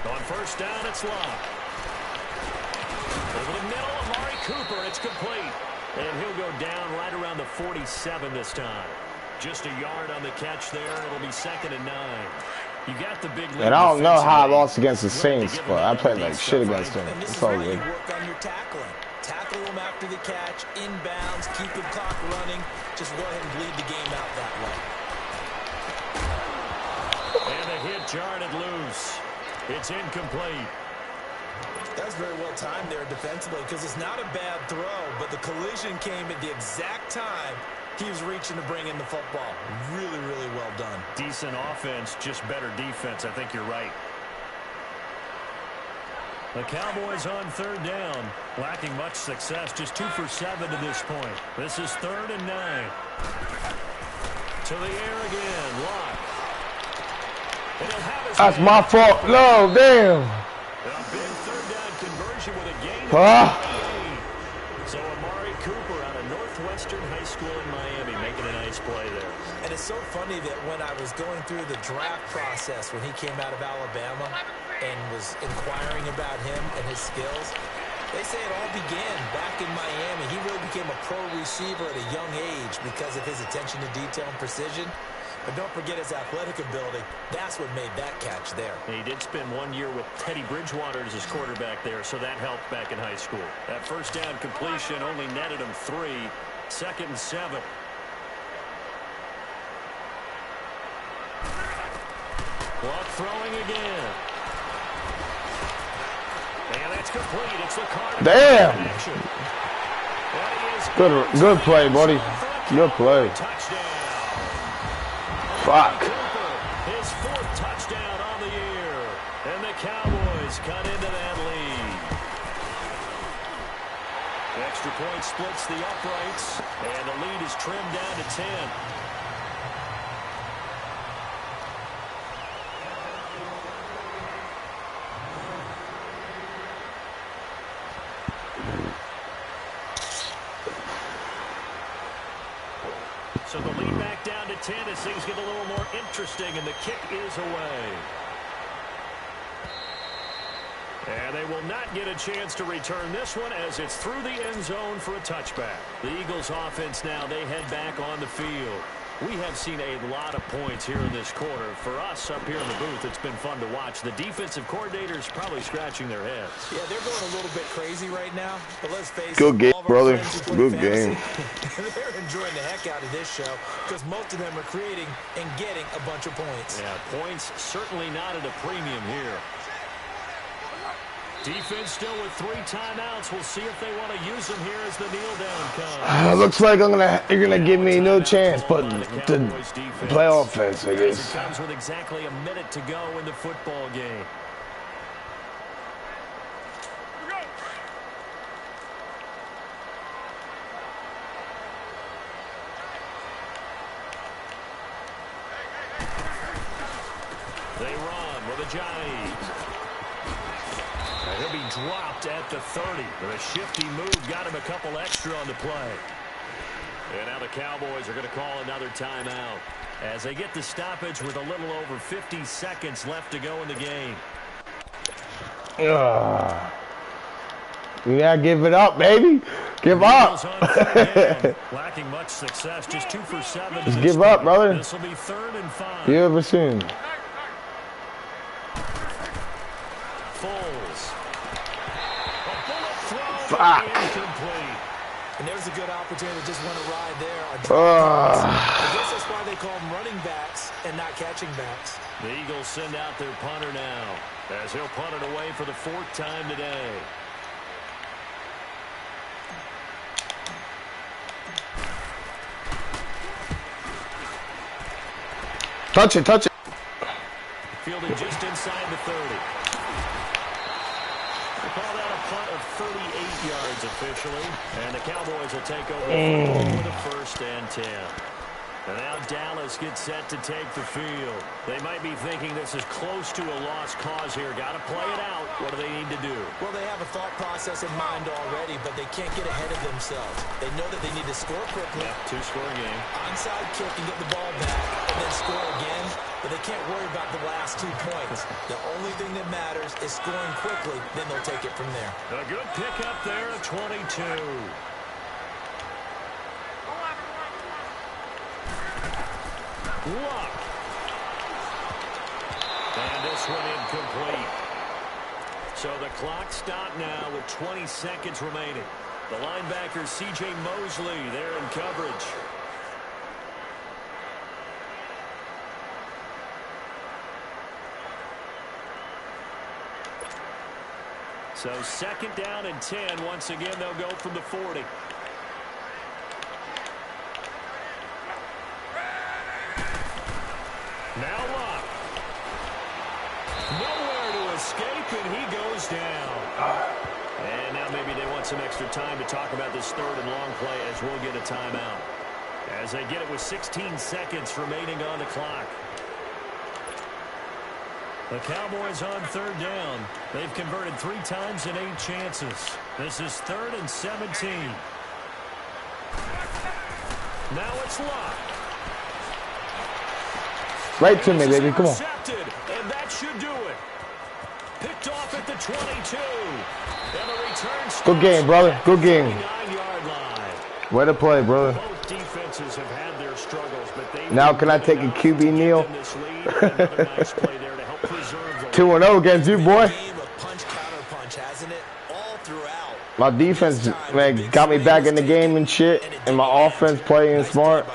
On 1st down, it's Luck. Over the middle, Amari Cooper. It's complete. And he'll go down right around the 47 this time. Just a yard on the catch there. It'll be 2nd and 9. You got the big lead. And I don't know how I lost against the Saints, but I played like shit against them. And this It's is all where good. you work on your tackling. Tackle them after the catch, inbounds, keep the clock running. Just go ahead and bleed the game out that way. And a hit jarred it loose. It's incomplete. That was very well timed there defensively because it's not a bad throw, but the collision came at the exact time he was reaching to bring in the football. Really, really well done. Decent offense, just better defense. I think you're right. The Cowboys on third down, lacking much success, just 2 for 7 to this point. This is 3rd and 9. To the air again, Locke. And he'll have his That's my fault. No, damn. A big third down conversion with a gain of 28. So Amari Cooper out of Northwestern High School in Miami making a nice play there. And it's so funny that when I was going through the draft process when he came out of Alabama and was inquiring about him and his skills, they say it all began back in Miami. He really became a pro receiver at a young age because of his attention to detail and precision. But don't forget his athletic ability. That's what made that catch there. He did spend 1 year with Teddy Bridgewater as his quarterback there, so that helped back in high school. That first down completion only netted him 3. 2nd and 7. Clock throwing again. And that's complete. It's the Cardinals. Damn. Good play, buddy. Good play. Touchdown. Fuck. His 4th touchdown on the year. And the Cowboys cut into that lead. The extra point splits the uprights. And the lead is trimmed down to 10. So the lead back down to 10 as things get a little more interesting, and the kick is away. And they will not get a chance to return this one as it's through the end zone for a touchback. The Eagles offense now, they head back on the field. We have seen a lot of points here in this quarter. For us up here in the booth, it's been fun to watch. The defensive coordinators probably scratching their heads. Yeah, they're going a little bit crazy right now, but let's face it. Good game, brother. Good Fantasy, game. they're enjoying the heck out of this show because most of them are creating and getting a bunch of points. Yeah, points certainly not at a premium here. Defense still with 3 timeouts. We'll see if they want to use them here as the kneel down comes. Looks like you're gonna give me no chance, but to play offense, I guess. It comes with exactly a minute to go in the football game. They run with a Giants. He'll be dropped at the 30. With a shifty move, got him a couple extra on the play. And now the Cowboys are going to call another timeout as they get the stoppage with a little over 50 seconds left to go in the game. You gotta give it up, baby. Give up. Lacking much success, just 2 for 7. Just give up, brother. This will be 3rd and 5. You ever seen? Fuck. Incomplete. And there's a good opportunity to just want to ride there. I guess that's why they call them running backs and not catching backs. The Eagles send out their punter now as he'll punt it away for the 4th time today. Touch it, touch it. Fielded just inside the 30. They call that a punt of 38 yards officially. And the Cowboys will take over with a 1st and 10. And now Dallas gets set to take the field. They might be thinking this is close to a lost cause here. Got to play it out. What do they need to do? Well, they have a thought process in mind already, but they can't get ahead of themselves. They know that they need to score quickly. Yeah, 2-score game. Onside kick and get the ball back and then score again. But they can't worry about the last 2 points. The only thing that matters is scoring quickly. Then they'll take it from there. A good pickup there at 22. Luck. And this one incomplete. So the clock stopped now with 20 seconds remaining. The linebacker, C.J. Mosley, there in coverage. So second down and 10. Once again, they'll go from the 40. Now Locke. Nowhere to escape, and he goes down. And now maybe they want some extra time to talk about this third and long play as we'll get a timeout. As they get it with 16 seconds remaining on the clock. The Cowboys on third down. They've converted 3 times in 8 chances. This is 3rd and 17. Now it's Locke. Right to me, baby. Come on. And that should do it. Picked off at the 22. And the return. Good game, brother. Good game. 9-yard line. Way to play, brother. Both defenses have had their struggles, but they Now can I take a QB kneel? 2-0 against you, boy. My defense, man, got me back in the game and shit, and my offense playing smart.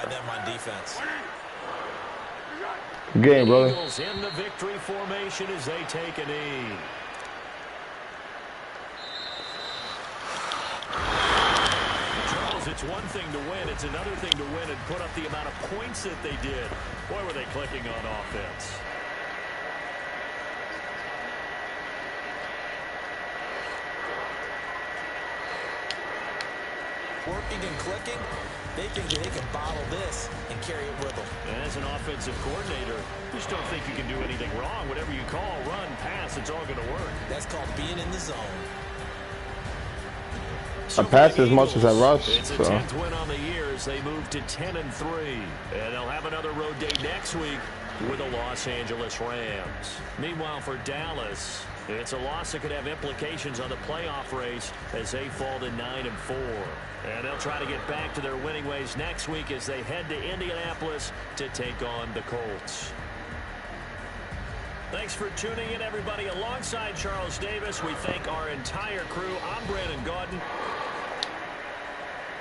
Good game, brother. In the victory formation as they take a knee. Charles, it's one thing to win. It's another thing to win and put up the amount of points that they did. Boy, were they clicking on offense. Working and clicking, they think that they can bottle this and carry it with them. As an offensive coordinator, you just don't think you can do anything wrong. Whatever you call, run, pass, it's all going to work. That's called being in the zone. I pass as much as I rush. It's a 10th win on the year as they move to 10-3. And they'll have another road day next week with the Los Angeles Rams. Meanwhile, for Dallas, it's a loss that could have implications on the playoff race as they fall to 9-4. And they'll try to get back to their winning ways next week as they head to Indianapolis to take on the Colts. Thanks for tuning in, everybody. Alongside Charles Davis, we thank our entire crew. I'm Brandon Gaudin.